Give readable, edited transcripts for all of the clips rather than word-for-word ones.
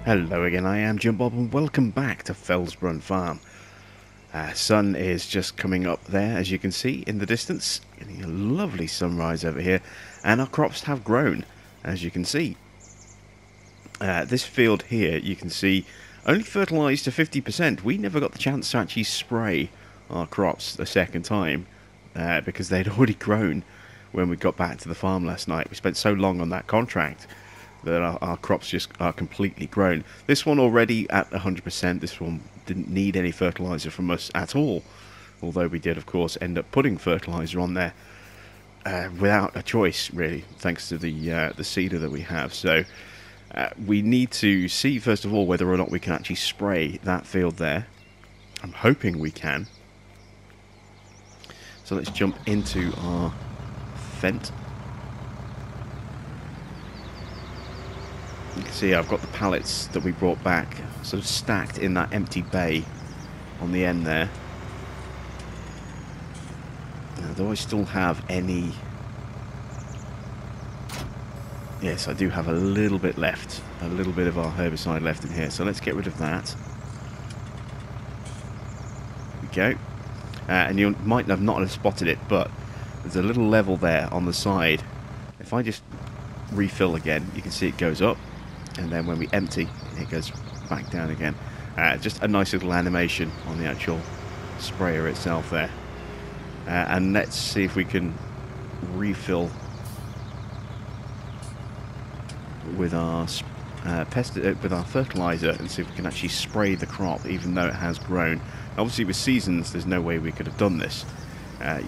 Hello again, I am Jim Bob and welcome back to Felsbrunn Farm. Sun is just coming up there, as you can see in the distance. Getting a lovely sunrise over here, and our crops have grown, as you can see. This field here, you can see, only fertilised to 50%. We never got the chance to actually spray our crops the second time, because they'd already grown when we got back to the farm last night. We spent so long on that contract that our crops just are completely grown. This one already at 100%. This one didn't need any fertiliser from us at all, although we did, of course, end up putting fertiliser on there without a choice, really, thanks to the seeder that we have. So we need to see, first of all, whether or not we can actually spray that field there. I'm hoping we can. So let's jump into our Fent. You can see I've got the pallets that we brought back sort of stacked in that empty bay on the end there. Now, do I still have any... Yes, I do have a little bit left. A little bit of our herbicide left in here. So let's get rid of that. There we go. And you might have not have spotted it, but there's a little level there on the side. If I just refill again, you can see it goes up. And then when we empty, it goes back down again. Just a nice little animation on the actual sprayer itself there. And let's see if we can refill with our fertilizer and see if we can actually spray the crop, even though it has grown. Obviously, with seasons, there's no way we could have done this.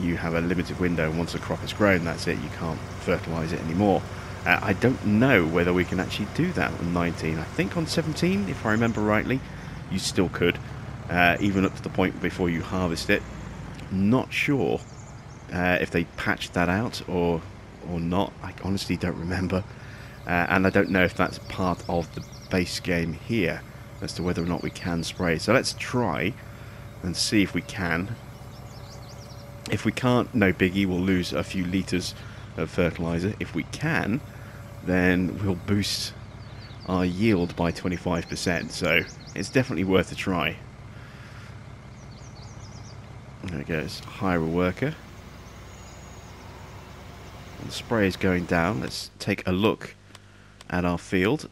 You have a limited window, and once the crop has grown, that's it. You can't fertilize it anymore. I don't know whether we can actually do that on 19. I think on 17, if I remember rightly, you still could, even up to the point before you harvest it. Not sure if they patched that out or not. I honestly don't remember. And I don't know if that's part of the base game here as to whether or not we can spray. So let's try and see if we can. If we can't, no biggie, we'll lose a few litres of fertilizer. If we can, then we'll boost our yield by 25%, so it's definitely worth a try. There it goes, hire a worker. And the spray is going down. Let's take a look at our field.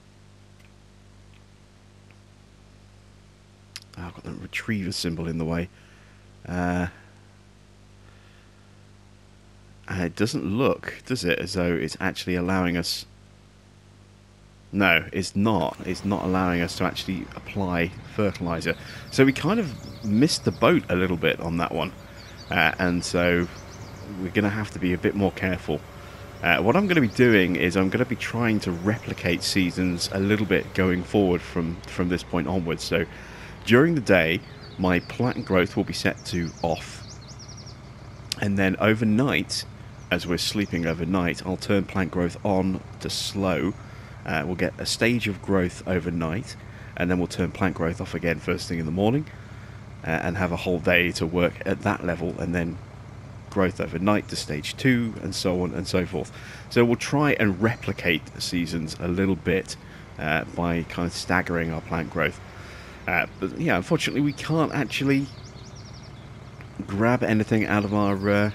Oh, I've got the retriever symbol in the way. It doesn't look, does it, as though it's actually allowing us... No, it's not. It's not allowing us to actually apply fertilizer. So we kind of missed the boat a little bit on that one. And so we're going to have to be a bit more careful. What I'm going to be doing is I'm going to be trying to replicate seasons a little bit going forward from this point onwards. So during the day, my plant growth will be set to off. And then overnight, as we're sleeping overnight, I'll turn plant growth on to slow. We'll get a stage of growth overnight, and then we'll turn plant growth off again first thing in the morning, and have a whole day to work at that level, and then growth overnight to stage 2, and so on and so forth. So we'll try and replicate seasons a little bit by kind of staggering our plant growth. But yeah, unfortunately we can't actually grab anything out of our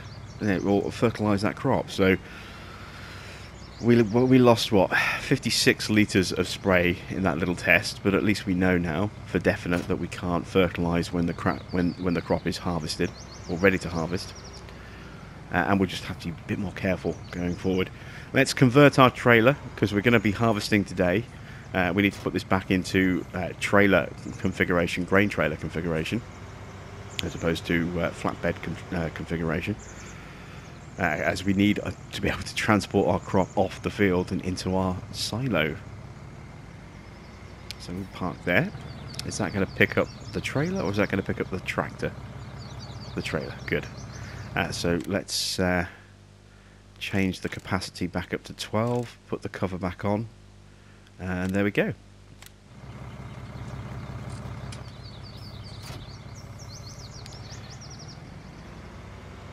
or fertilize that crop. So we lost what, 56 litres of spray in that little test, but at least we know now for definite that we can't fertilize when the crop is harvested or ready to harvest. And we'll just have to be a bit more careful going forward. Let's convert our trailer, because we're going to be harvesting today. We need to put this back into trailer configuration, grain trailer configuration, as opposed to flatbed configuration, as we need to be able to transport our crop off the field and into our silo. So we'll park there. Is that going to pick up the trailer, or is that going to pick up the tractor? The trailer, good. So let's change the capacity back up to 12, put the cover back on, and there we go.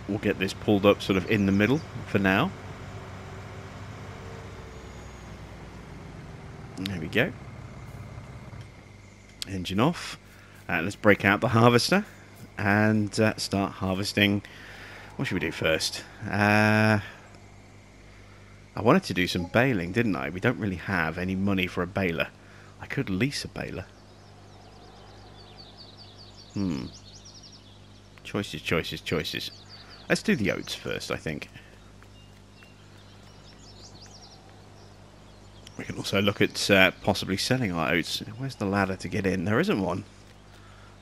We'll get this pulled up sort of in the middle for now. There we go. Engine off. Let's break out the harvester and start harvesting. What should we do first? I wanted to do some baling, didn't I? We don't really have any money for a baler. I could lease a baler. Choices, choices, choices. Let's do the oats first, I think. We can also look at possibly selling our oats. Where's the ladder to get in? There isn't one.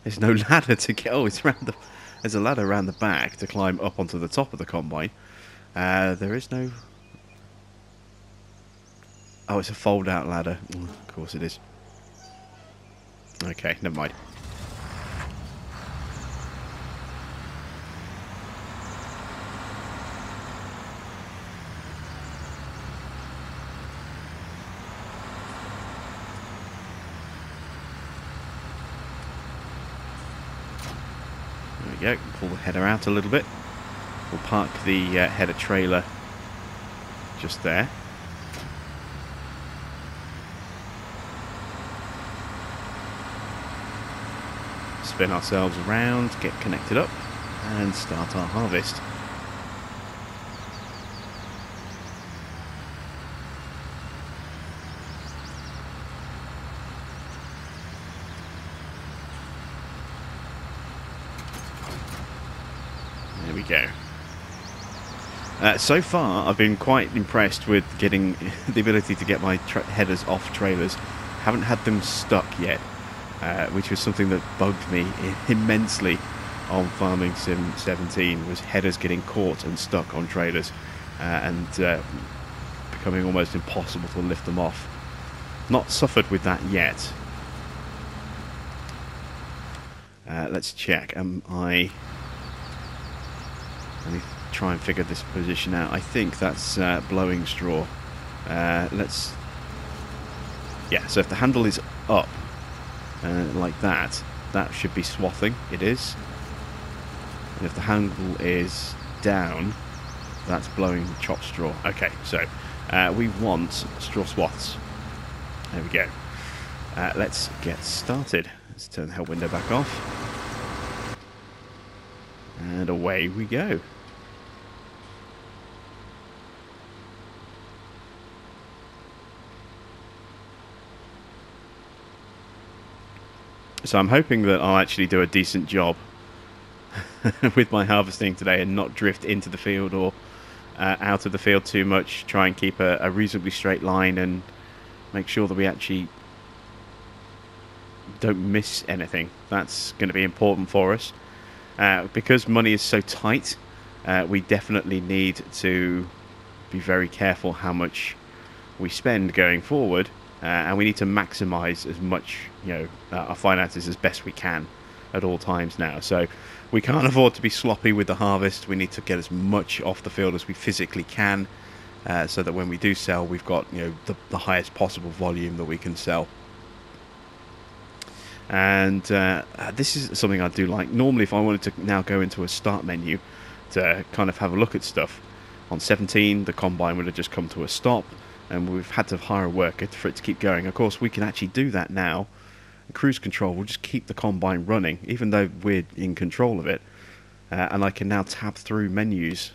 There's no ladder to get... Oh, it's around the... There's a ladder around the back to climb up onto the top of the combine. There is no... Oh, it's a fold-out ladder. Of course it is. Okay, never mind. There we go. Pull the header out a little bit. We'll park the header trailer just there. Spin ourselves around, get connected up, and start our harvest. There we go. So far, I've been quite impressed with getting the ability to get my headers off trailers. Haven't had them stuck yet. Which was something that bugged me immensely on Farming Sim 17, was headers getting caught and stuck on trailers and becoming almost impossible to lift them off. Not suffered with that yet. Let's check. Let me try and figure this position out. I think that's blowing straw. Yeah, so if the handle is up, like that, that should be swathing. It is. And if the handle is down, that's blowing chopped straw. Okay, so we want straw swaths. There we go. Let's get started. Let's turn the help window back off. And away we go. So I'm hoping that I'll actually do a decent job with my harvesting today and not drift into the field or out of the field too much. Try and keep a reasonably straight line and make sure that we actually don't miss anything. That's going to be important for us. Because money is so tight, we definitely need to be very careful how much we spend going forward. And we need to maximise as much, our finances as best we can at all times now. So we can't afford to be sloppy with the harvest. We need to get as much off the field as we physically can, so that when we do sell, we've got the highest possible volume that we can sell. And this is something I do like. Normally, if I wanted to now go into a start menu to kind of have a look at stuff, on 17, the combine would have just come to a stop, and we've had to hire a worker for it to keep going. Of course, we can actually do that now. Cruise control will just keep the combine running, even though we're in control of it. And I can now tab through menus.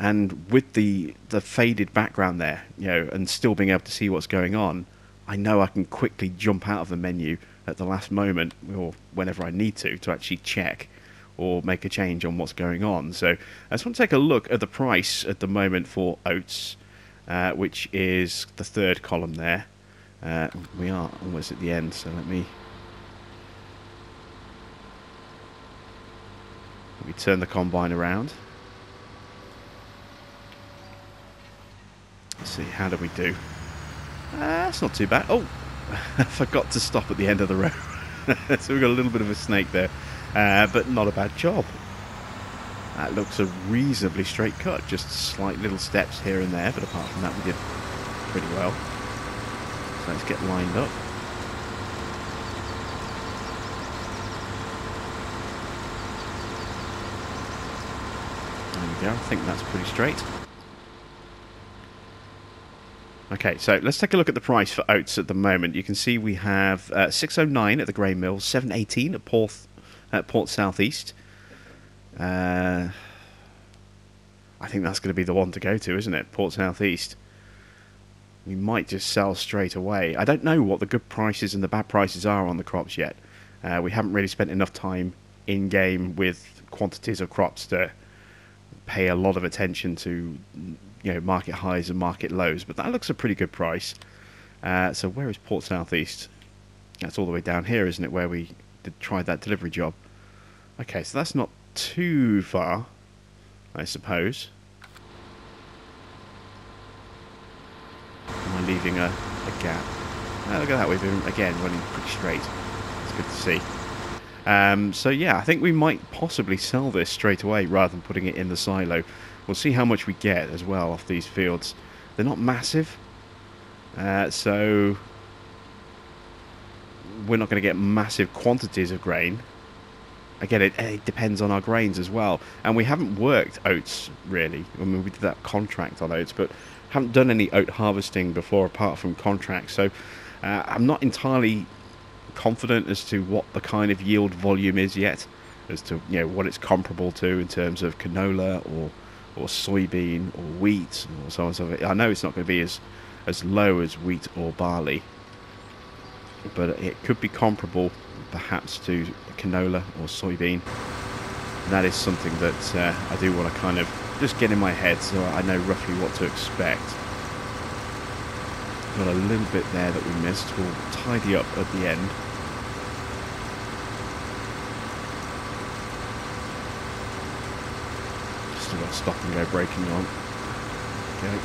And with the faded background there, and still being able to see what's going on, I know I can quickly jump out of the menu at the last moment, or whenever I need to actually check or make a change on what's going on. So I just want to take a look at the price at the moment for oats. Which is the third column there. We are almost at the end, so let me turn the combine around. Let's see, how do we do? That's not too bad. Oh, I forgot to stop at the end of the row. So we've got a little bit of a snake there, but not a bad job. That looks a reasonably straight cut, just slight little steps here and there, but apart from that we did pretty well. So let's get lined up. There we go, I think that's pretty straight. Okay, so let's take a look at the price for oats at the moment. You can see we have 609 at the grain mill, 718 at Port Southeast. I think that's going to be the one to go to, isn't it? Port Southeast. We might just sell straight away. I don't know what the good prices and the bad prices are on the crops yet. We haven't really spent enough time in-game with quantities of crops to pay a lot of attention to, you know, market highs and market lows. But that looks a pretty good price. So where is Port Southeast? That's all the way down here, isn't it, where we tried that delivery job. Okay, so that's not too far, I suppose. Am I leaving a gap? Oh, look at that, we've been, again, running pretty straight. It's good to see. So yeah, I think we might possibly sell this straight away rather than putting it in the silo. We'll see how much we get as well off these fields. They're not massive, so we're not going to get massive quantities of grain. Again, it depends on our grains as well. And we haven't worked oats, really. I mean, we did that contract on oats, but haven't done any oat harvesting before apart from contracts. So I'm not entirely confident as to what the kind of yield volume is yet, as to, you know, what it's comparable to in terms of canola or soybean or wheat or so on and so forth. I know it's not going to be as low as wheat or barley, but it could be comparable perhaps to canola or soybean. And that is something that I do want to kind of just get in my head so I know roughly what to expect. Got a little bit there that we missed. We'll tidy up at the end. Still got stop and go braking on. Okay.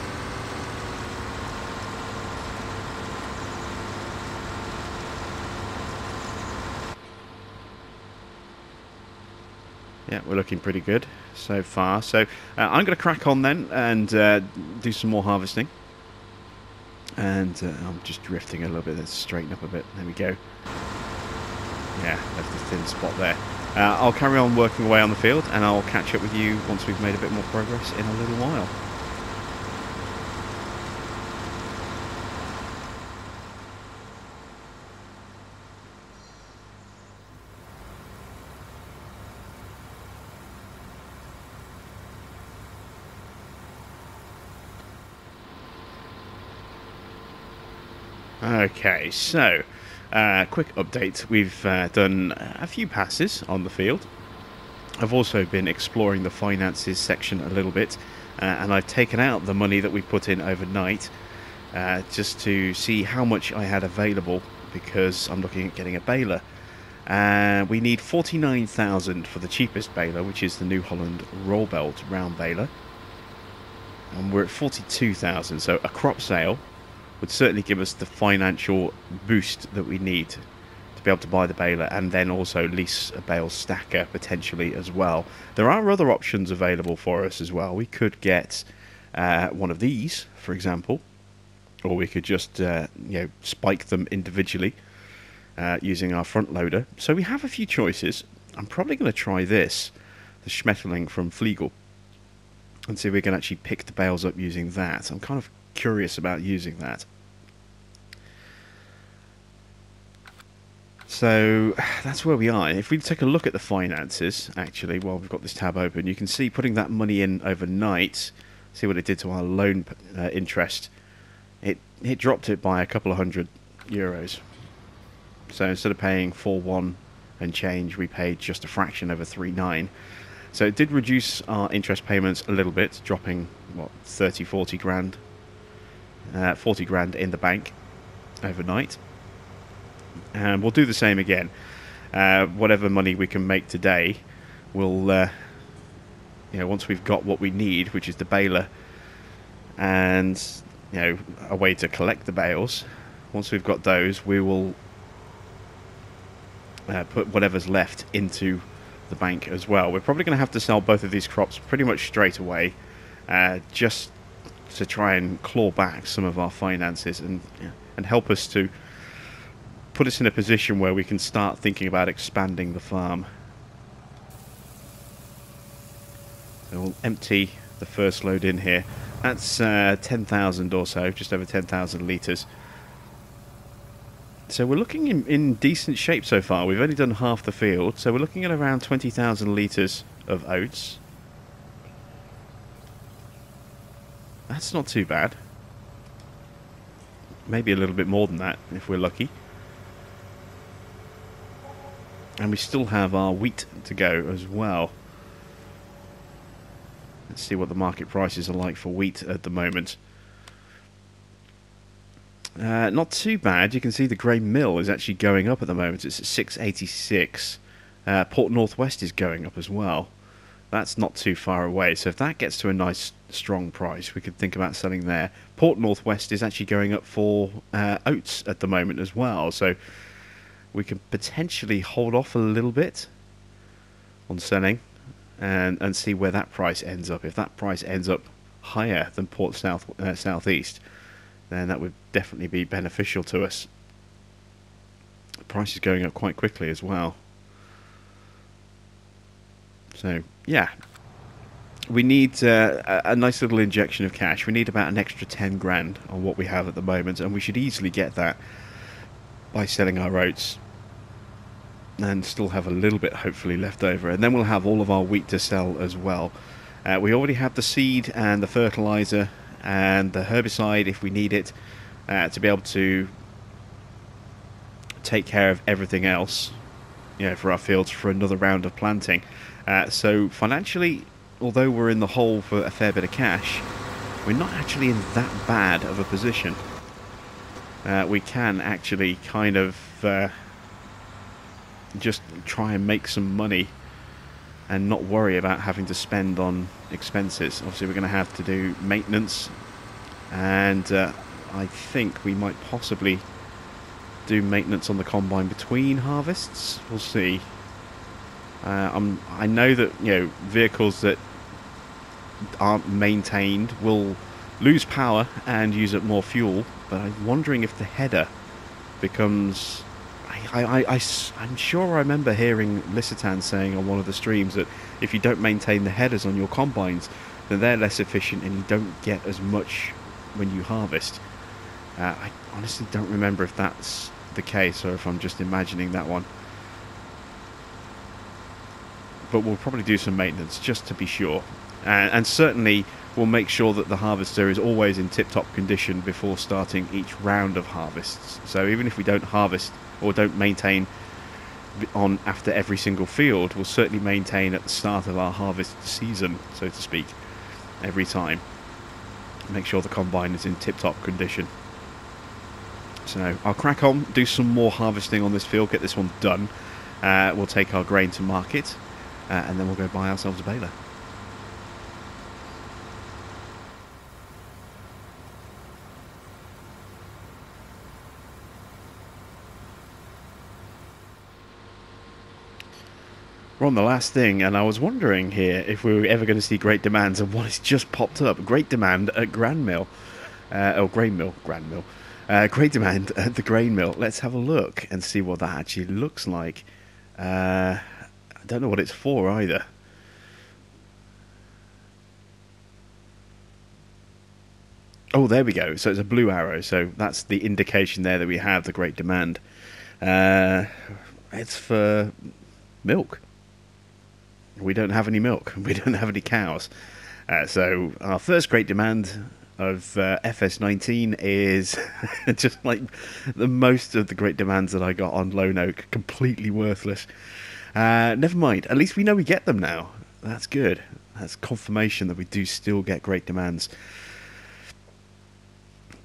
Yeah, we're looking pretty good so far. So I'm going to crack on then and do some more harvesting. And I'm just drifting a little bit. Let's straighten up a bit. There we go. Yeah, left a thin spot there. I'll carry on working away on the field, and I'll catch up with you once we've made a bit more progress in a little while. Okay, so quick update. We've done a few passes on the field. I've also been exploring the finances section a little bit, and I've taken out the money that we put in overnight just to see how much I had available, because I'm looking at getting a baler. We need 49,000 for the cheapest baler, which is the New Holland roll belt round baler, and we're at 42,000. So a crop sale would certainly give us the financial boost that we need to be able to buy the baler, and then also lease a bale stacker potentially as well. There are other options available for us as well. We could get one of these, for example, or we could just spike them individually using our front loader. So we have a few choices. I'm probably going to try this, the Schmetterling from Flegel, and see if we can actually pick the bales up using that. I'm kind of curious about using that. So that's where we are. If we take a look at the finances, actually, while we've got this tab open, you can see putting that money in overnight, see what it did to our loan interest. It dropped it by a couple of €100. So instead of paying 4.1 and change, we paid just a fraction over 3.9. So it did reduce our interest payments a little bit, dropping, what, 30, 40 grand? 40 grand in the bank overnight. And we'll do the same again. Whatever money we can make today, we'll, once we've got what we need, which is the baler, and a way to collect the bales. Once we've got those, we will put whatever's left into the bank as well. We're probably going to have to sell both of these crops pretty much straight away, just to try and claw back some of our finances and help us to put us in a position where we can start thinking about expanding the farm. So we'll empty the first load in here. That's 10,000 or so, just over 10,000 litres. So we're looking in decent shape so far. We've only done half the field, so we're looking at around 20,000 litres of oats. That's not too bad. Maybe a little bit more than that, if we're lucky. And we still have our wheat to go as well. Let's see what the market prices are like for wheat at the moment. Not too bad. You can see the grain mill is actually going up at the moment. It's at 686. Port Northwest is going up as well. That's not too far away. So if that gets to a nice strong price, we could think about selling there. Port Northwest is actually going up for oats at the moment as well. So we can potentially hold off a little bit on selling and see where that price ends up. If that price ends up higher than Port Southeast, then that would definitely be beneficial to us. The price is going up quite quickly as well. So, yeah. We need a nice little injection of cash. We need about an extra 10 grand on what we have at the moment, and we should easily get that by selling our oats and still have a little bit hopefully left over, and then we'll have all of our wheat to sell as well. We already have the seed and the fertilizer and the herbicide if we need it to be able to take care of everything else, you know, for our fields for another round of planting. So financially, although we're in the hole for a fair bit of cash, we're not actually in that bad of a position. We can actually kind of just try and make some money and not worry about having to spend on expenses. Obviously we're going to have to do maintenance, and I think we might possibly do maintenance on the combine between harvests. We'll see. I know that, you know, vehicles that aren't maintained will lose power and use up more fuel, but I'm wondering if the header becomes... I'm sure I remember hearing Lissatan saying on one of the streams that if you don't maintain the headers on your combines, then they're less efficient and you don't get as much when you harvest. I honestly don't remember if that's the case or if I'm just imagining that one. But we'll probably do some maintenance just to be sure. And certainly we'll make sure that the harvester is always in tip-top condition before starting each round of harvests. So even if we don't harvest or don't maintain on after every single field, we'll certainly maintain at the start of our harvest season, so to speak, every time. Make sure the combine is in tip-top condition. So I'll crack on, do some more harvesting on this field, get this one done. We'll take our grain to market, and then we'll go buy ourselves a baler. We're on the last thing, and I was wondering here if we were ever going to see great demands, and what has just popped up. Great demand at Grain Mill. Grain Mill. Great demand at the grain mill. Let's have a look and see what that actually looks like. I don't know what it's for either. Oh, there we go. So it's a blue arrow. So that's the indication there that we have the great demand. It's for milk. We don't have any milk. We don't have any cows. So our first great demand of FS19 is just like the most of the great demands that I got on Lone Oak, completely worthless. Never mind. At least we know we get them now. That's good. That's confirmation that we do still get great demands.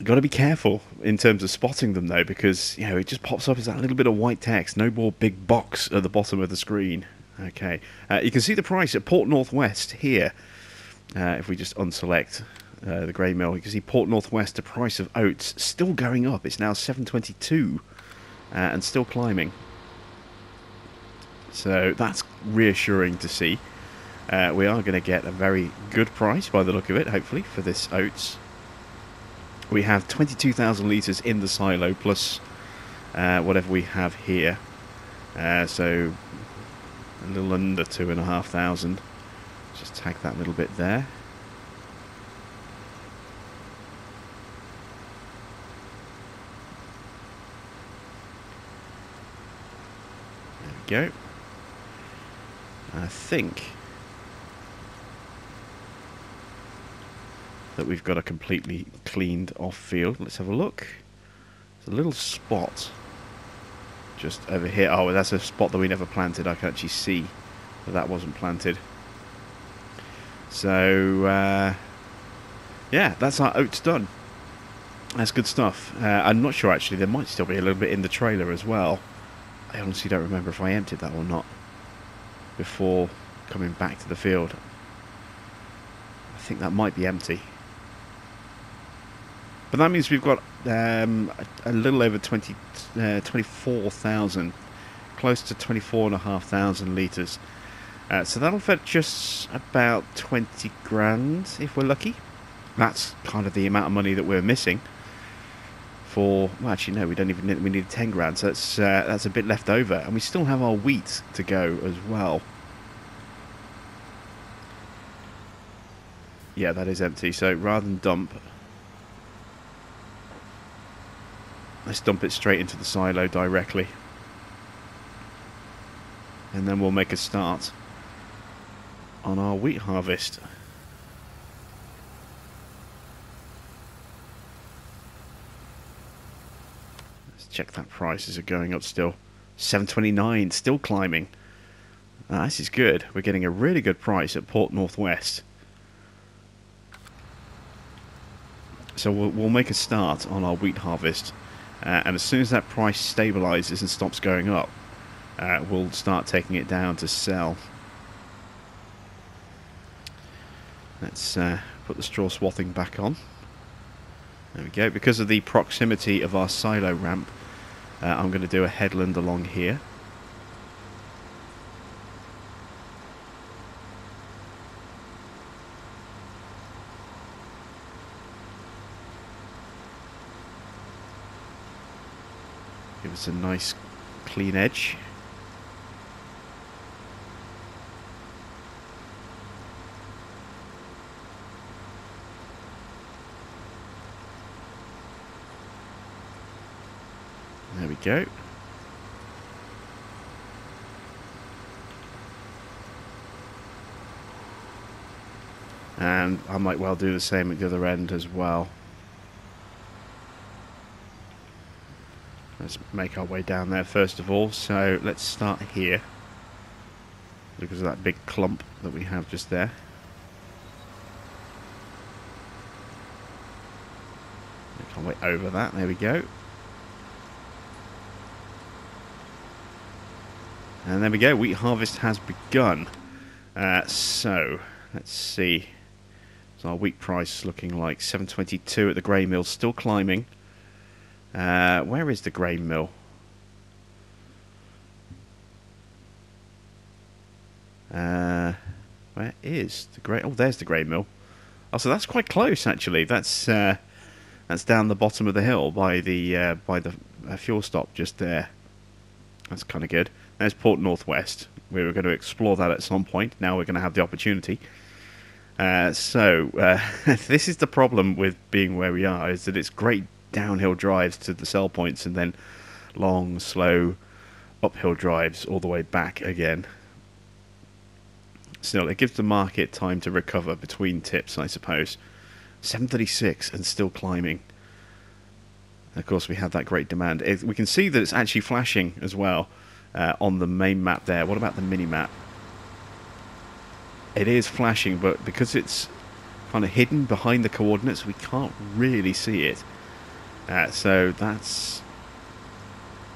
Got to be careful in terms of spotting them though, because, you know, it just pops up as that little bit of white text. No more big box at the bottom of the screen. Okay, you can see the price at Port Northwest here. If we just unselect the grain mill, you can see Port Northwest, the price of oats still going up. It's now 7.22 and still climbing. So that's reassuring to see. We are going to get a very good price by the look of it, hopefully, for this oats. We have 22,000 litres in the silo plus whatever we have here. So a little under 2,500. Just tag that little bit there. go. And I think that we've got a completely cleaned off field. Let's have a look. There's a little spot just over here. Oh, that's a spot that we never planted. I can actually see that that wasn't planted. So, yeah, that's our oats done. That's good stuff. I'm not sure, actually. There might still be a little bit in the trailer as well. I honestly don't remember if I emptied that or not before coming back to the field. I think that might be empty. But that means we've got a little over 24,000, close to 24,500 litres. So that'll fetch us about 20 grand if we're lucky. That's kind of the amount of money that we're missing. For, well, actually no, we don't even need, we need 10 grand. So that's a bit left over, and we still have our wheat to go as well. Yeah, that is empty. So rather than dump, let's dump it straight into the silo directly, and then we'll make a start on our wheat harvest. Let's check that prices are going up still. 7.29, still climbing. This is good. We're getting a really good price at Port Northwest. So we'll make a start on our wheat harvest, and as soon as that price stabilises and stops going up, we'll start taking it down to sell. Let's put the straw swathing back on. There we go. Because of the proximity of our silo ramp, I'm going to do a headland along here. Give us a nice clean edge. There we go. And I might well do the same at the other end as well. Let's make our way down there first of all. So let's start here, because of that big clump that we have just there. Make our way over that. There we go. And there we go. Wheat harvest has begun. So let's see. So our wheat price looking like 7.22 at the grain mill, still climbing. Where is the grain mill? Where is the grain? Oh, there's the grain mill. Oh, so that's quite close actually. That's down the bottom of the hill by the fuel stop just there. That's kind of good. There's Port Northwest. We were going to explore that at some point. Now we're going to have the opportunity. This is the problem with being where we are, is that it's great downhill drives to the sell points and then long, slow uphill drives all the way back again. Still, it gives the market time to recover between tips, I suppose. 7.36 and still climbing. And of course, we have that great demand. We can see that it's actually flashing as well on the main map there. What about the mini map? It is flashing, but because it's kind of hidden behind the coordinates, we can't really see it. So that's,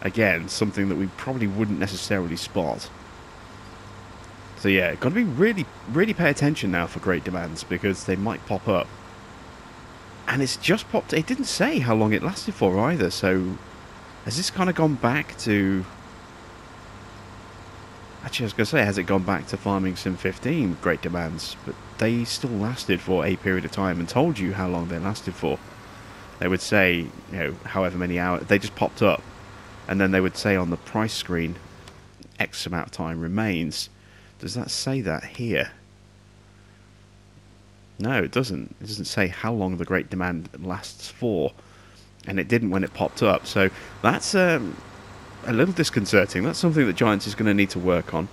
again, something that we probably wouldn't necessarily spot. So yeah, got to be really pay attention now for great demands, because they might pop up. And it's just popped. It didn't say how long it lasted for either. So has this kind of gone back to... Actually, I was going to say, has it gone back to Farming Sim 15 great demands? But they still lasted for a period of time and told you how long they lasted for. They would say, you know, however many hours. They just popped up. And then they would say on the price screen, X amount of time remains. Does that say that here? No, it doesn't. It doesn't say how long the great demand lasts for. And it didn't when it popped up. So that's a little disconcerting. That's something that Giants is going to need to work on,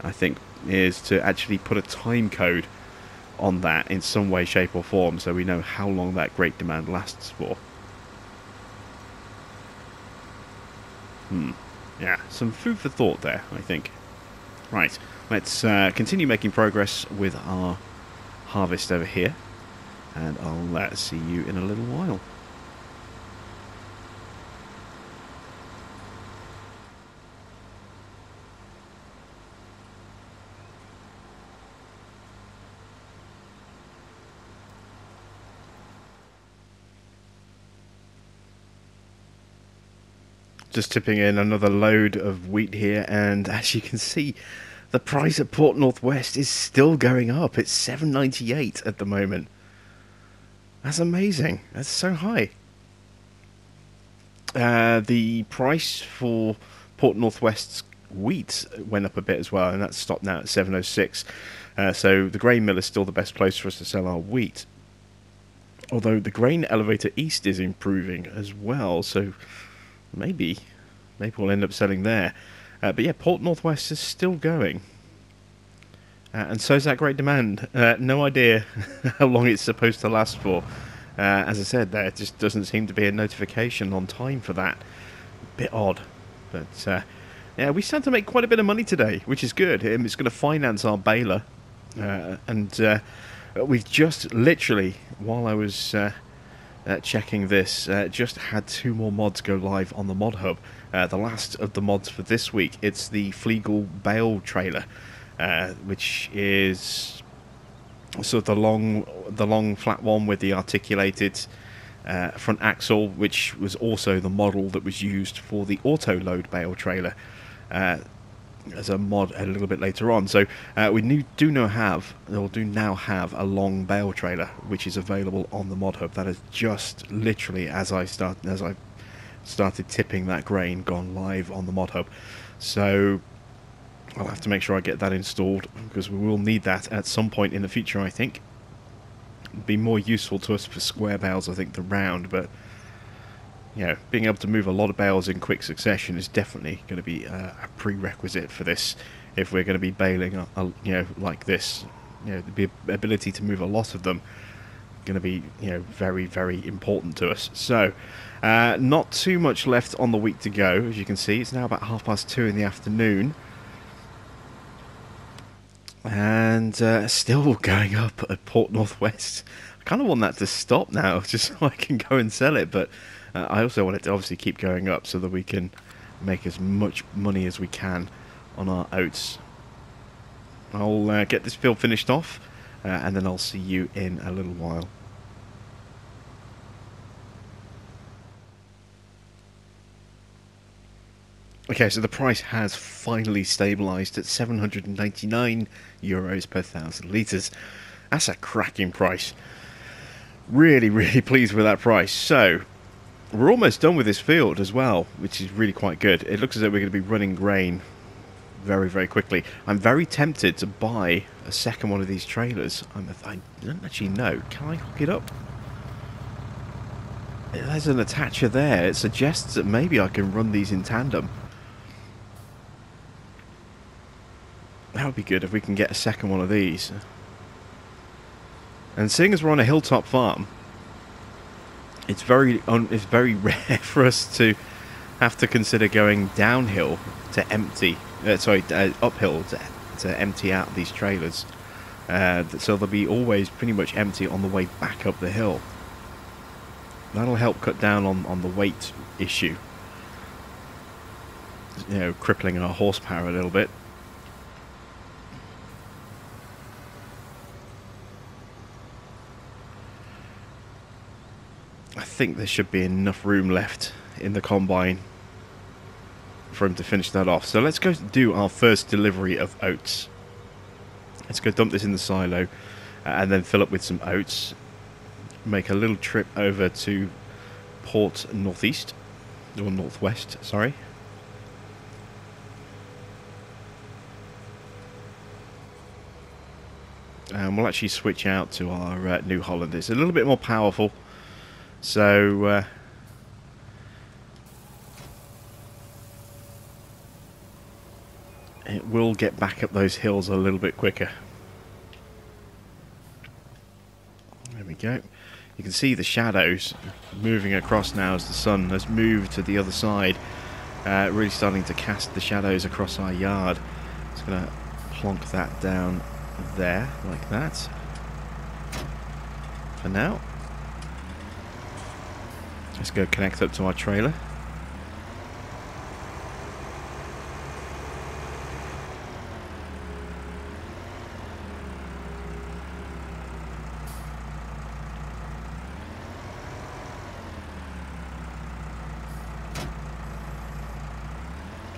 I think, is to actually put a time code on that in some way, shape or form, so we know how long that great demand lasts for. Yeah, some food for thought there, I think. Right, let's continue making progress with our harvest over here, and I'll see you in a little while. Just tipping in another load of wheat here, and as you can see, the price at Port Northwest is still going up. It's $7.98 at the moment. That's amazing. That's so high. The price for Port Northwest's wheat went up a bit as well, and that's stopped now at $7.06. So the grain mill is still the best place for us to sell our wheat. Although the grain elevator east is improving as well, so maybe we'll end up selling there. But yeah, Port Northwest is still going. And so is that great demand. No idea how long it's supposed to last for. As I said, there just doesn't seem to be a notification on time for that. Bit odd. But yeah, we stand to make quite a bit of money today, which is good. It's going to finance our Baler. And we've just literally, while I was checking this, just had 2 more mods go live on the mod hub. The last of the mods for this week, it's the Flegel Bale trailer, which is sort of the long flat one with the articulated front axle, which was also the model that was used for the auto load bale trailer as a mod a little bit later on. So we do now have a long bale trailer, which is available on the mod hub. That is just literally as I started tipping that grain, gone live on the mod hub. So I'll have to make sure I get that installed, because we will need that at some point in the future, I think. It'd be more useful to us for square bales, I think, than round, but you know, being able to move a lot of bales in quick succession is definitely going to be a prerequisite for this if we're going to be baling, like this. You know, the ability to move a lot of them going to be, very, very important to us. So, not too much left on the week to go, as you can see. It's now about 2:30 in the afternoon. And still going up at Port Northwest. I kind of want that to stop now, just so I can go and sell it, but I also want it to obviously keep going up so that we can make as much money as we can on our oats. I'll get this field finished off, and then I'll see you in a little while. Okay, so the price has finally stabilised at €799 per 1,000 litres. That's a cracking price. Really, really pleased with that price. So, we're almost done with this field as well, which is really quite good. It looks as though we're going to be running grain very, very quickly. I'm very tempted to buy a second one of these trailers. I don't actually know. Can I hook it up? There's an attacher there. It suggests that maybe I can run these in tandem. That would be good if we can get a second one of these. And seeing as we're on a hilltop farm, it's very rare for us to have to consider going downhill to empty, uphill to empty out these trailers. So they'll be always pretty much empty on the way back up the hill. That'll help cut down on the weight issue. Crippling our horsepower a little bit. I think there should be enough room left in the combine for him to finish that off. So let's go do our first delivery of oats. Let's go dump this in the silo and then fill up with some oats. Make a little trip over to Port Northwest, sorry. And we'll actually switch out to our New Holland. It's a little bit more powerful. So, it will get back up those hills a little bit quicker. There we go. You can see the shadows moving across now as the sun has moved to the other side. Really starting to cast the shadows across our yard. Just going to plonk that down there, like that. For now. Let's go connect up to our trailer.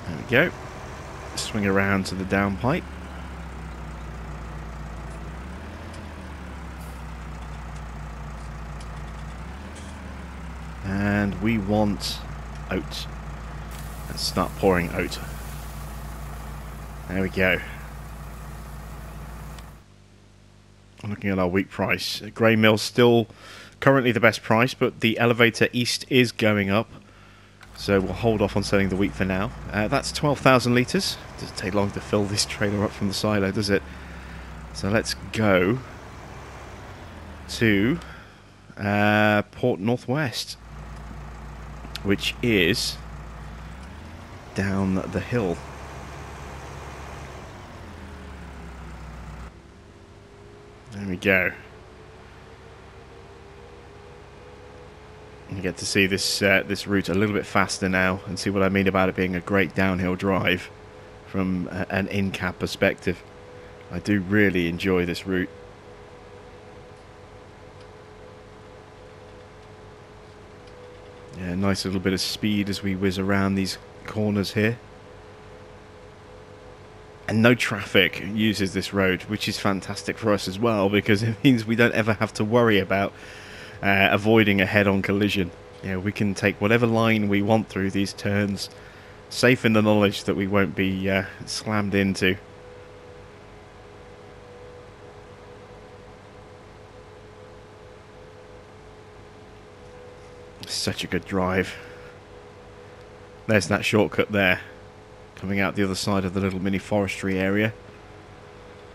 There we go. Swing around to the downpipe. And we want oat. Let's start pouring oat. There we go. Looking at our wheat price. Grain mill's still currently the best price, but the elevator east is going up. So we'll hold off on selling the wheat for now. That's 12,000 litres. Doesn't take long to fill this trailer up from the silo, does it? So let's go to Port Northwest, which is down the hill. There we go. You get to see this this route a little bit faster now and see what I mean about it being a great downhill drive from an in-cab perspective. I do really enjoy this route. Yeah, nice little bit of speed as we whiz around these corners here. And no traffic uses this road, which is fantastic for us as well, because it means we don't ever have to worry about avoiding a head-on collision. You know, we can take whatever line we want through these turns, safe in the knowledge that we won't be slammed into. Such a good drive. There's that shortcut there, coming out the other side of the little mini forestry area.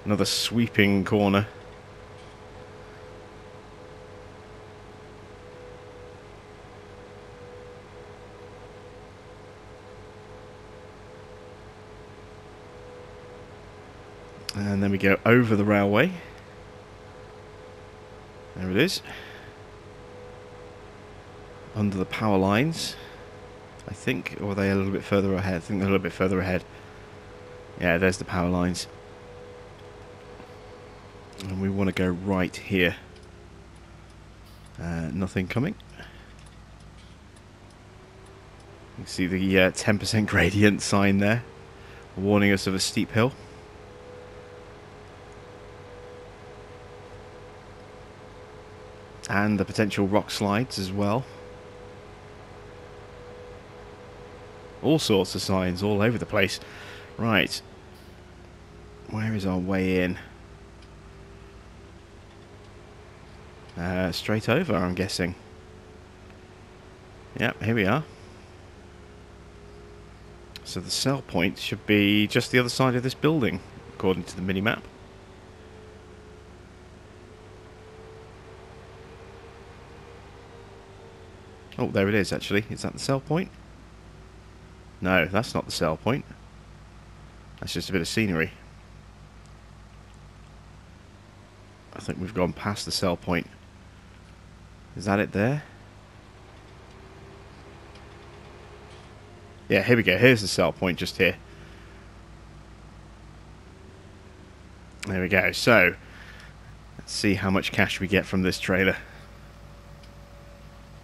Another sweeping corner. And then we go over the railway. There it is. Under the power lines, I think, or are they a little bit further ahead? I think they're a little bit further ahead. Yeah, there's the power lines. And we want to go right here. Nothing coming. You can see the 10% gradient sign there, warning us of a steep hill. And the potential rock slides as well. All sorts of signs all over the place. Right. Where is our way in? Straight over, I'm guessing. Yep, here we are. So the sell point should be just the other side of this building, according to the mini-map. Oh, there it is, actually. Is that the sell point? No, that's not the sell point. That's just a bit of scenery. I think we've gone past the sell point. Is that it there? Yeah, here we go. Here's the sell point, just here. There we go. So, let's see how much cash we get from this trailer.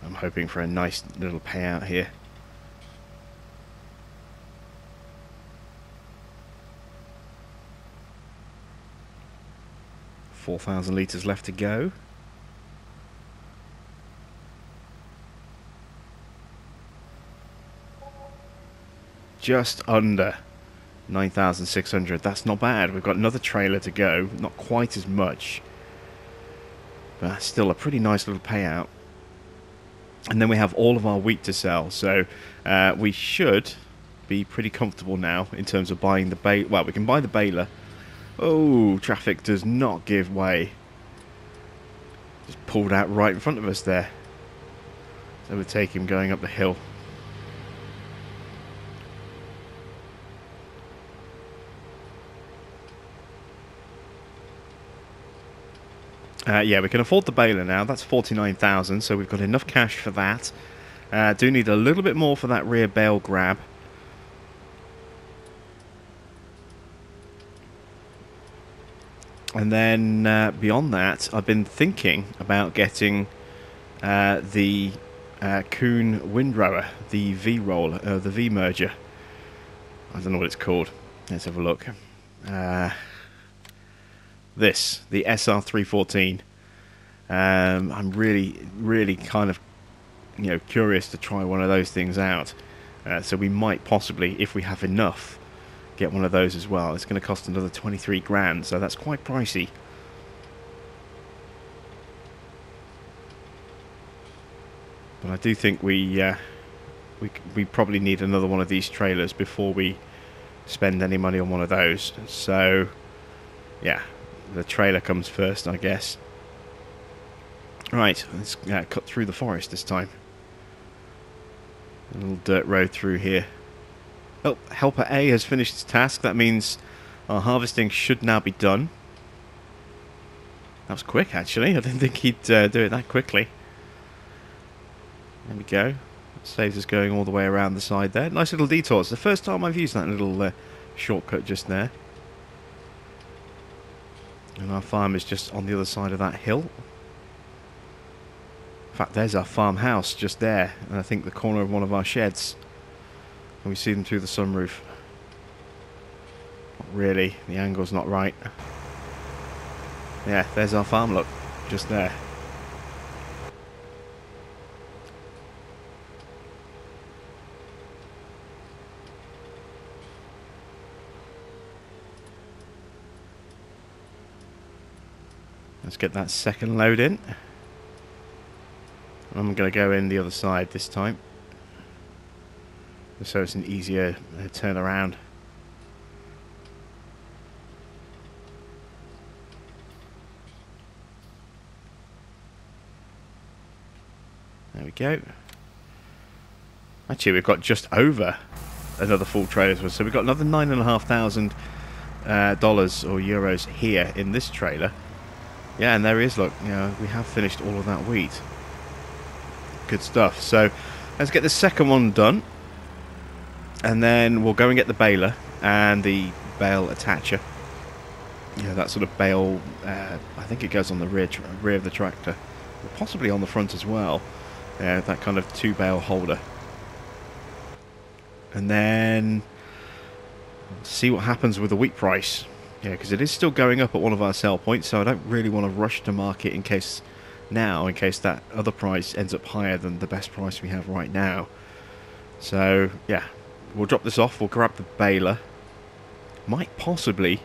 I'm hoping for a nice little payout here. 4,000 litres left to go. Just under 9,600. That's not bad. We've got another trailer to go. Not quite as much, but still a pretty nice little payout. And then we have all of our wheat to sell. So we should be pretty comfortable now in terms of buying the baler. Well, we can buy the baler. Oh, traffic does not give way. Just pulled out right in front of us there. So we'll take him going up the hill. Yeah, we can afford the baler now. That's 49,000, so we've got enough cash for that. Do need a little bit more for that rear bale grab. And then beyond that, I've been thinking about getting the Kuhn windrower, the V-roller, the V-merger. I don't know what it's called. Let's have a look. This, the SR314. I'm really kind of, curious to try one of those things out. So we might possibly, if we have enough, get one of those as well. It's going to cost another 23 grand, so that's quite pricey. But I do think we probably need another one of these trailers before we spend any money on one of those. So, yeah, the trailer comes first, I guess. Right, let's cut through the forest this time. A little dirt road through here. Oh, Helper A has finished its task. That means our harvesting should now be done. That was quick, actually. I didn't think he'd do it that quickly. There we go. Saves us going all the way around the side there. Nice little detour. It's the first time I've used that little shortcut just there. And our farm is just on the other side of that hill. In fact, there's our farmhouse just there. And I think the corner of one of our sheds. And we see them through the sunroof. Not really. The angle's not right. Yeah, there's our farm, look. Just there. Let's get that second load in. I'm going to go in the other side this time, so it's an easier turn around. There we go. Actually, we've got just over another full trailer, so we've got another $9,500 or euros here in this trailer. Yeah, and there he is, look, we have finished all of that wheat. Good stuff. So let's get the second one done, and then we'll go and get the baler and the bale attacher. That sort of bale, I think it goes on the rear of the tractor, or possibly on the front as well. That kind of two bale holder. And then see what happens with the wheat price. Yeah, because it is still going up at one of our sell points, so I don't really want to rush to market in case that other price ends up higher than the best price we have right now. So, yeah, we'll drop this off, we'll grab the baler. Might possibly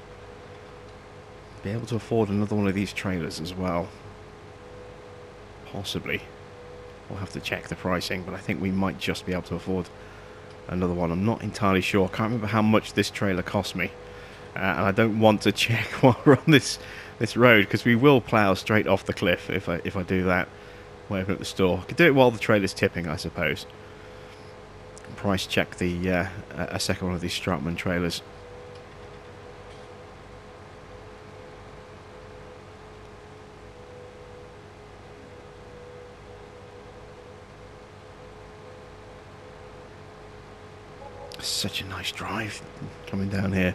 be able to afford another one of these trailers as well. Possibly. We'll have to check the pricing, but I think we might just be able to afford another one. I'm not entirely sure. I can't remember how much this trailer cost me. And I don't want to check while we're on this road, because we will plough straight off the cliff if I do that way up at the store. I could do it while the trailer's tipping, I suppose. Price check the a second one of these Stratman trailers. Such a nice drive coming down here.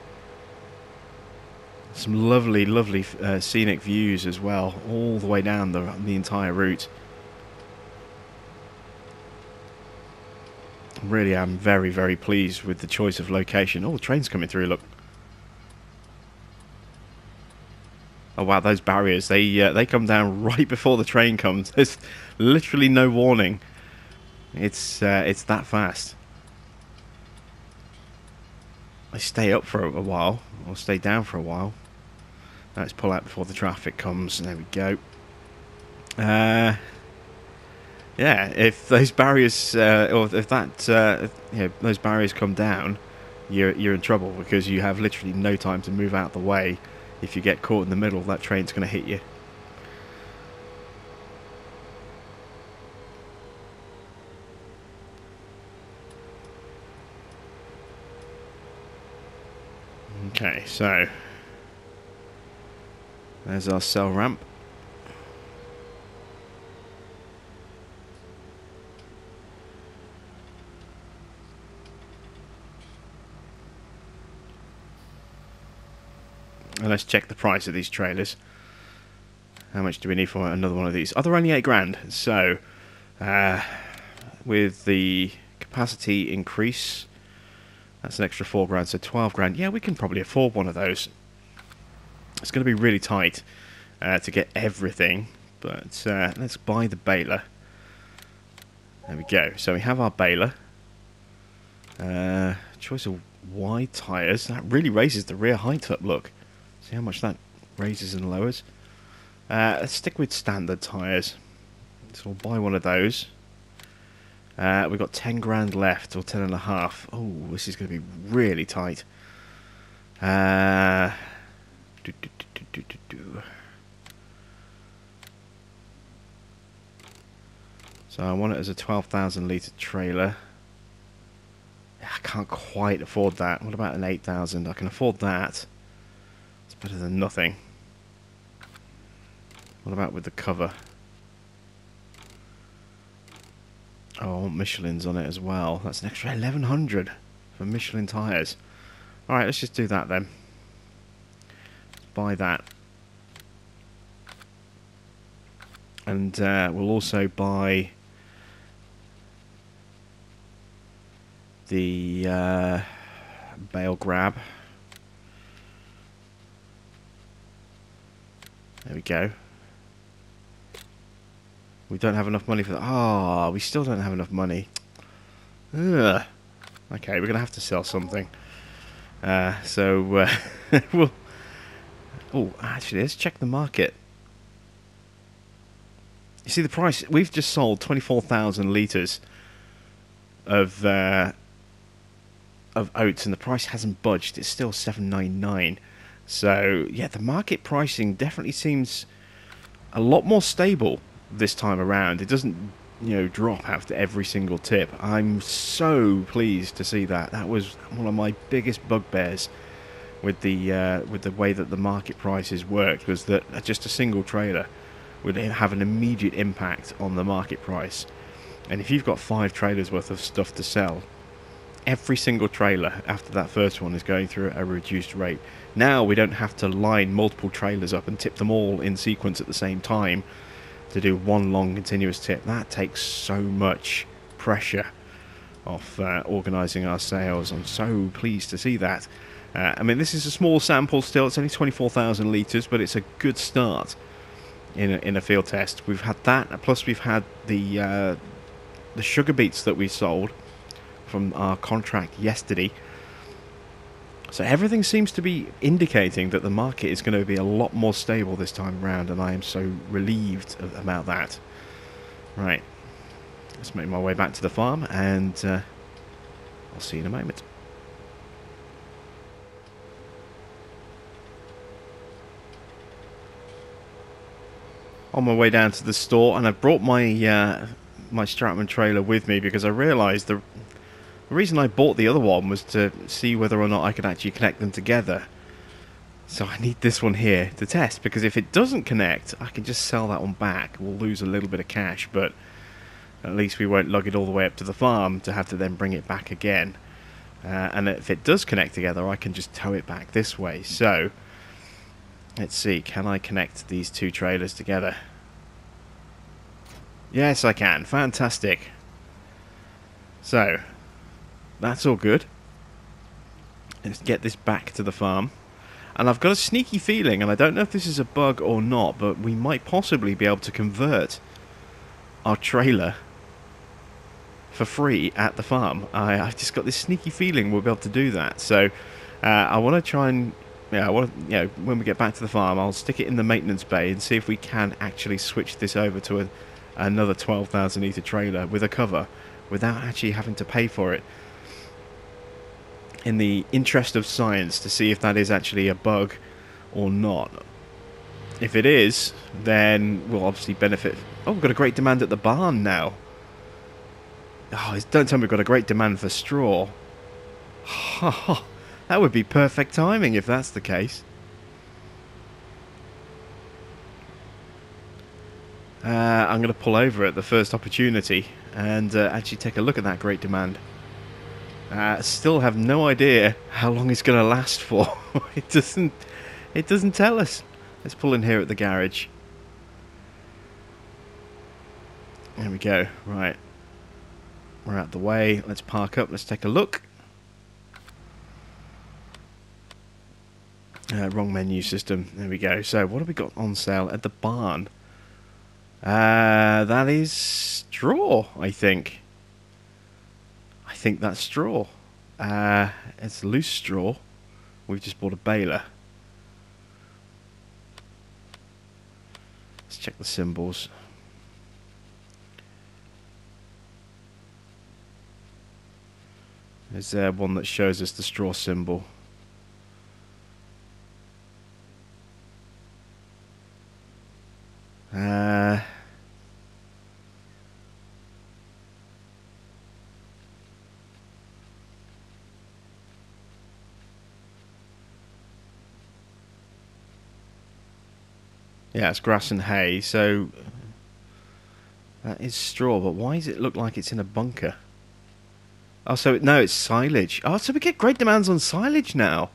Some lovely, lovely scenic views as well, all the way down the entire route. Really am very, very pleased with the choice of location. Oh, the train's coming through, look. Oh wow, those barriers, they come down right before the train comes. There's literally no warning. It's that fast. I stay up for a while, or stay down for a while. Let's pull out before the traffic comes. There we go. Yeah, if those barriers, or if that, those barriers come down, you're in trouble because you have literally no time to move out the way. If you get caught in the middle, that train's going to hit you. Okay, so there's our cell ramp. And let's check the price of these trailers. How much do we need for another one of these? Oh, they're only £8,000. So, with the capacity increase, that's an extra £4,000, so £12,000. Yeah, we can probably afford one of those. It's going to be really tight to get everything, but let's buy the Baler. There we go. So we have our Baler. Choice of wide tyres. That really raises the rear height up, look. See how much that raises and lowers. Let's stick with standard tyres. So we'll buy one of those. We've got £10,000 left, or 10.5. Oh, this is going to be really tight. So I want it as a 12,000 litre trailer. I can't quite afford that. What about an 8,000? I can afford that. It's better than nothing. What about with the cover? Oh, I want Michelin's on it as well. That's an extra 1,100 for Michelin tyres. Alright, let's just do that then. Let's buy that. And we'll also buy the Baler grab. There we go. We don't have enough money for that. Ah, we still don't have enough money. Ugh. Okay, we're going to have to sell something. We'll... Oh, actually, let's check the market. You see the price? We've just sold 24,000 litres of oats, and the price hasn't budged. It's still $7.99. So, yeah, the market pricing definitely seems a lot more stable this time around. It doesn't, drop after every single tip. I'm so pleased to see that. That was one of my biggest bugbears with the way that the market prices worked, was that just a single trailer would have an immediate impact on the market price. And if you've got 5 trailers worth of stuff to sell, every single trailer after that first one is going through a reduced rate. Now we don't have to line multiple trailers up and tip them all in sequence at the same time to do one long continuous tip. That takes so much pressure off organising our sales. I'm so pleased to see that. I mean, this is a small sample still. It's only 24,000 litres, but it's a good start in a field test. We've had that, plus we've had the sugar beets that we sold from our contract yesterday. So everything seems to be indicating that the market is going to be a lot more stable this time around, and I am so relieved about that. Right, let's make my way back to the farm, and I'll see you in a moment. On my way down to the store, and I've brought my my Stratman trailer with me because I realised the reason I bought the other one was to see whether or not I could actually connect them together. So I need this one here to test, because if it doesn't connect, I can just sell that one back. We'll lose a little bit of cash, but at least we won't lug it all the way up to the farm to have to then bring it back again. And if it does connect together, I can just tow it back this way. So let's see, can I connect these 2 trailers together? Yes, I can. Fantastic. So that's all good. Let's get this back to the farm. And I've got a sneaky feeling, and I don't know if this is a bug or not, but we might possibly be able to convert our trailer for free at the farm. I've just got this sneaky feeling we'll be able to do that. So I want to try and, when we get back to the farm, I'll stick it in the maintenance bay and see if we can actually switch this over to another 12,000 litre trailer with a cover without actually having to pay for it. In the interest of science, to see if that is actually a bug or not. If it is, then we'll obviously benefit. Oh, we've got a great demand at the barn now. Oh, don't tell me we've got a great demand for straw. That would be perfect timing if that's the case. I'm going to pull over at the first opportunity and actually take a look at that great demand. Still have no idea how long it's going to last for. It doesn't tell us. Let's pull in here at the garage. There we go. Right. We're out the way. Let's park up. Let's take a look. Wrong menu system. There we go. So what have we got on sale at the barn? That is straw, I think. I think that's straw. It's loose straw. We've just bought a baler. Let's check the symbols. There's one that shows us the straw symbol. Yeah, it's grass and hay, so that is straw, but why does it look like it's in a bunker? Oh, so no, it's silage. Oh, so we get great demands on silage now.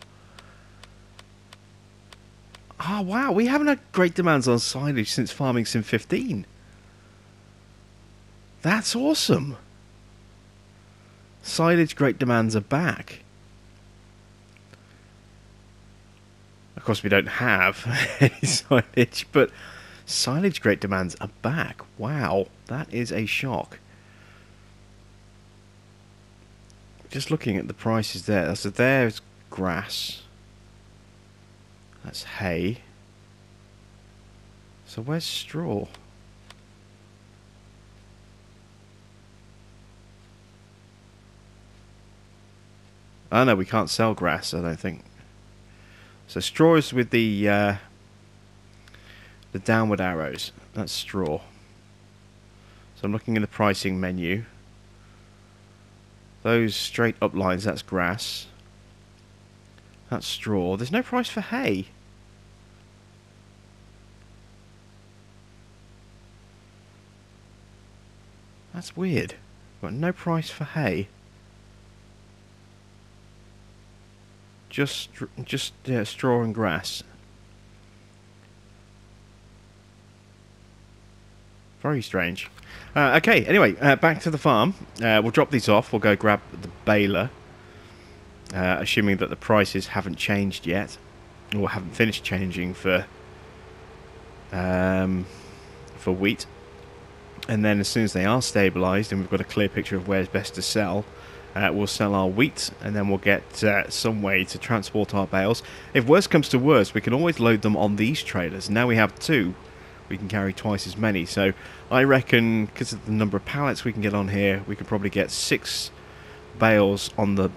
Oh, wow, we haven't had great demands on silage since Farming Sim 15. That's awesome. Silage great demands are back. Of course, we don't have any silage, but silage great demands are back. Wow, that is a shock. Just looking at the prices there. So there's grass. That's hay. So where's straw? Oh no, we can't sell grass, I don't think. So straw is with the downward arrows. That's straw. So I'm looking in the pricing menu. Those straight up lines, that's grass. That's straw. There's no price for hay. That's weird. Got no price for hay. Just straw and grass. Very strange. Okay, anyway, back to the farm. We'll drop these off. We'll go grab the baler. Assuming that the prices haven't changed yet. Or haven't finished changing for wheat. And then as soon as they are stabilised and we've got a clear picture of where's best to sell, we'll sell our wheat, and then we'll get some way to transport our bales. If worse comes to worse, we can always load them on these trailers. Now we have two. We can carry twice as many. So I reckon, because of the number of pallets we can get on here, we could probably get 6 bales on the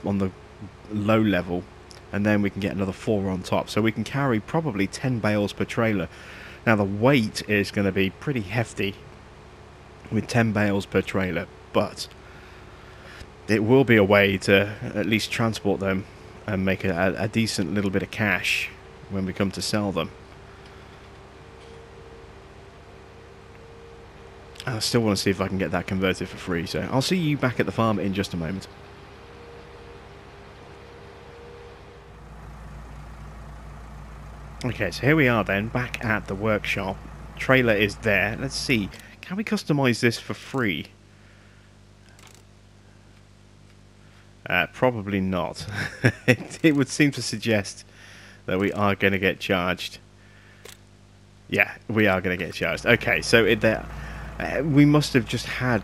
low level, and then we can get another 4 on top. So we can carry probably 10 bales per trailer. Now the weight is going to be pretty hefty with 10 bales per trailer, but it will be a way to at least transport them and make a decent little bit of cash when we come to sell them. I still want to see if I can get that converted for free, so I'll see you back at the farm in just a moment. Okay, so here we are then, back at the workshop. Trailer is there. Let's see, can we customize this for free? Probably not. It would seem to suggest that we are going to get charged. Yeah, we are going to get charged. Okay, so we must have just had...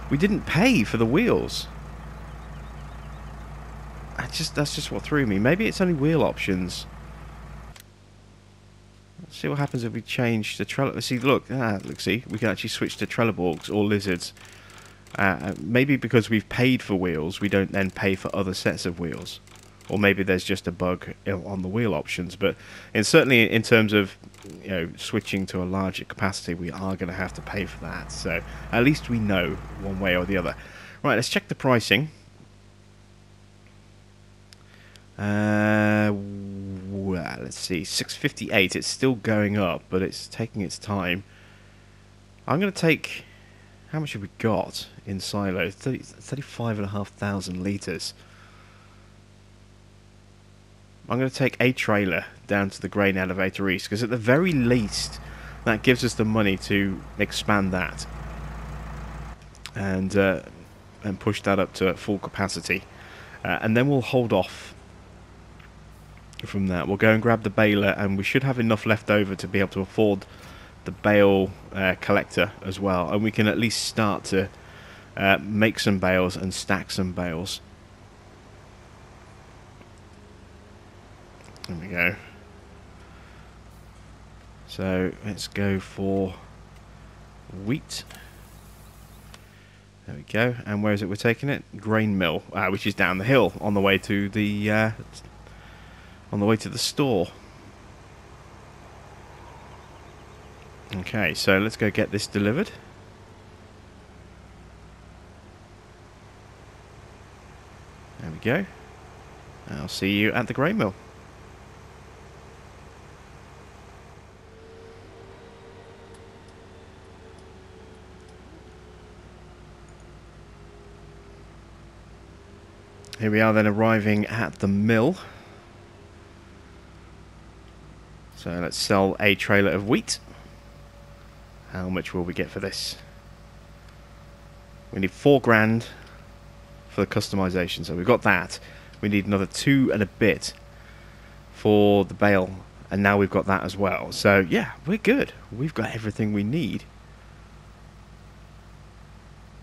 we didn't pay for the wheels. That's just what threw me. Maybe it's only wheel options. See what happens if we change the trellis. See, look, see, we can actually switch to trelleborgs or lizards. Maybe because we've paid for wheels, we don't then pay for other sets of wheels. Or maybe there's just a bug on the wheel options. But certainly in terms of switching to a larger capacity, we are going to have to pay for that. So at least we know one way or the other. Right, let's check the pricing. Well, let's see, 6.58. It's still going up, but it's taking its time. I'm going to take... How much have we got in silo? 35,500 litres. I'm going to take a trailer down to the grain elevator east, because at the very least, that gives us the money to expand that. And push that up to full capacity. And then we'll hold off from that. We'll go and grab the baler, and we should have enough left over to be able to afford the bale collector as well. And we can at least start to make some bales and stack some bales. There we go. So let's go for wheat. There we go. And where is it we're taking it? Grain mill, which is down the hill on the way to the store. Okay, so let's go get this delivered. There we go. I'll see you at the grain mill. Here we are then, arriving at the mill. So let's sell a trailer of wheat. How much will we get for this? We need 4 grand for the customization, so we've got that. We need another 2 and a bit for the bale, and now we've got that as well. So yeah, we're good. We've got everything we need.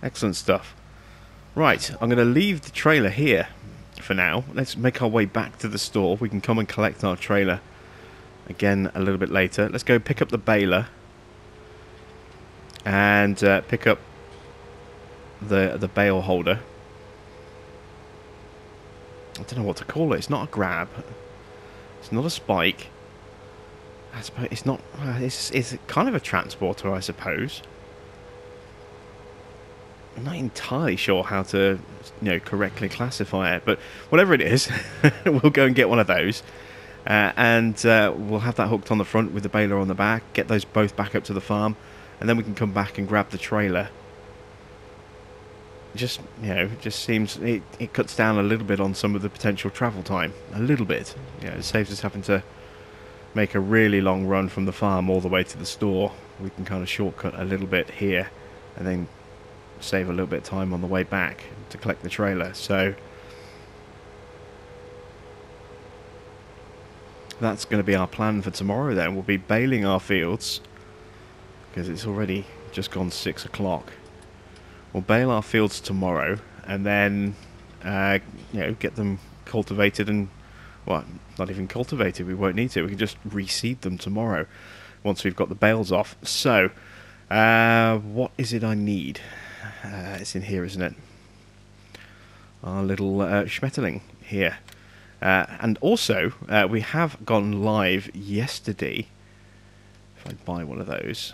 Excellent stuff. Right, I'm going to leave the trailer here for now. Let's make our way back to the store. We can come and collect our trailer again a little bit later. Let's go pick up the baler and pick up the bale holder. I don't know what to call it. It's not a grab. It's not a spike. I suppose it's not. It's kind of a transporter, I suppose. I'm not entirely sure how to, correctly classify it, but whatever it is, we'll go and get one of those, and we'll have that hooked on the front with the baler on the back. Get those both back up to the farm, and then we can come back and grab the trailer. Just seems it cuts down a little bit on some of the potential travel time, a little bit. It saves us having to make a really long run from the farm all the way to the store. We can kind of shortcut a little bit here, and then save a little bit of time on the way back to collect the trailer. So that's going to be our plan for tomorrow then. We'll be baling our fields because it's already just gone 6 o'clock. We'll bale our fields tomorrow and then get them cultivated, and well, not even cultivated, we won't need to. We can just reseed them tomorrow once we've got the bales off. So what is it I need? It's in here, isn't it? Our little Schmetterling here. And also, we have gone live yesterday. If I buy one of those.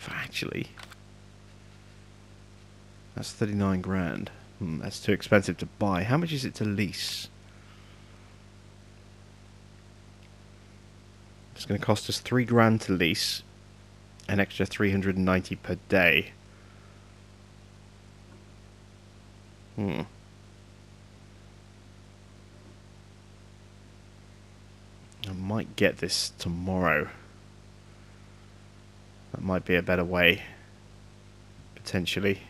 Actually, that's 39 grand. That's too expensive to buy. How much is it to lease? It's going to cost us 3 grand to lease. An extra 390 per day. I might get this tomorrow. That might be a better way, potentially.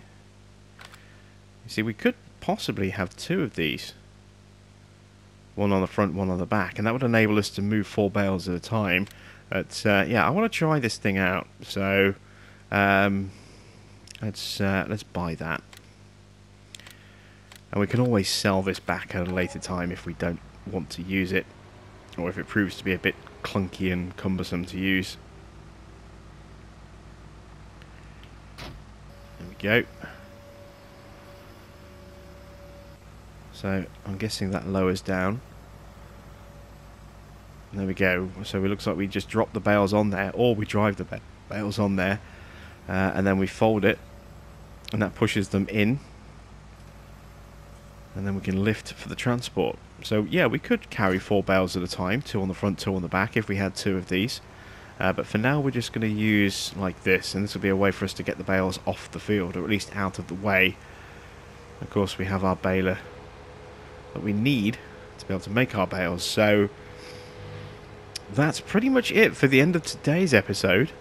You see, we could possibly have 2 of these. One on the front, one on the back, and that would enable us to move 4 bales at a time. But yeah, I want to try this thing out. So let's buy that. And we can always sell this back at a later time if we don't want to use it, or if it proves to be a bit clunky and cumbersome to use. There we go. So I'm guessing that lowers down. There we go. So it looks like we just drop the bales on there, or we drive the bales on there, and then we fold it, and that pushes them in, and then we can lift for the transport. So yeah, we could carry 4 bales at a time, 2 on the front, 2 on the back, if we had 2 of these. But for now we're just going to use like this, and this will be a way for us to get the bales off the field, or at least out of the way. Of course we have our baler that we need to be able to make our bales. So that's pretty much it for the end of today's episode.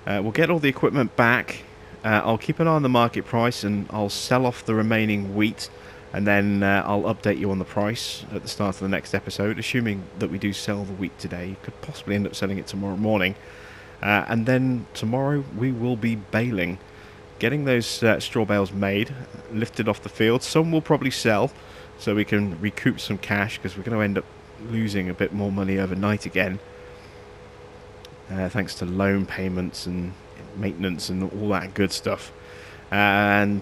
We'll get all the equipment back. I'll keep an eye on the market price, and I'll sell off the remaining wheat, and then I'll update you on the price at the start of the next episode, assuming that we do sell the wheat today. You could possibly end up selling it tomorrow morning. And then tomorrow we will be baling, getting those straw bales made, lifted off the field. Some will probably sell, so we can recoup some cash, because we're going to end up losing a bit more money overnight again, thanks to loan payments and maintenance and all that good stuff. And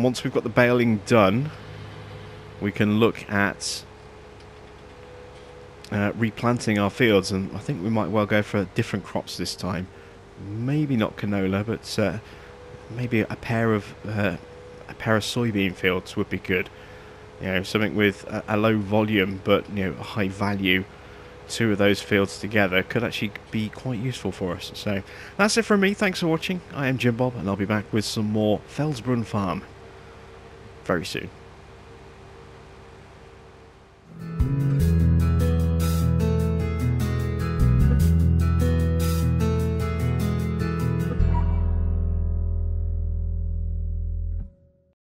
once we've got the baling done, we can look at replanting our fields, and I think we might well go for different crops this time. Maybe not canola, but maybe a pair of soybean fields would be good. You know, something with a low volume but, you know, a high value. 2 of those fields together could actually be quite useful for us. So that's it from me. Thanks for watching. I am Jim Bob, and I'll be back with some more Felsbrunn Farm very soon.